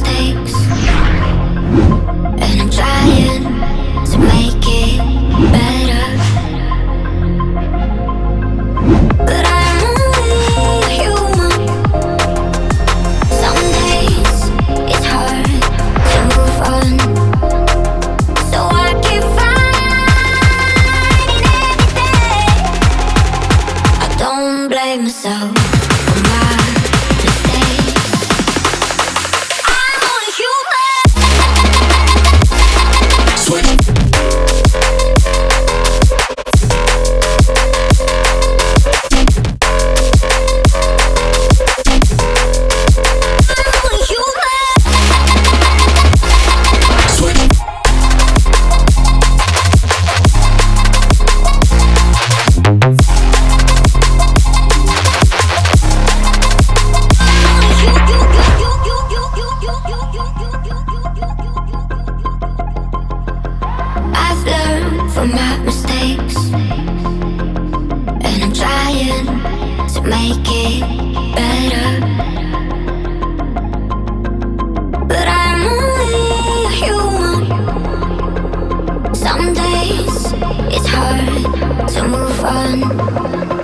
mistakes, and I'm trying to make it better. But I'm only human. Some days it's hard to move on, so I keep fighting every day. I don't blame myself for my mistakes. I'm only human. Switch. I've learned from my mistakes, and I'm trying to make it better. But I'm only human. Some days it's hard to move on.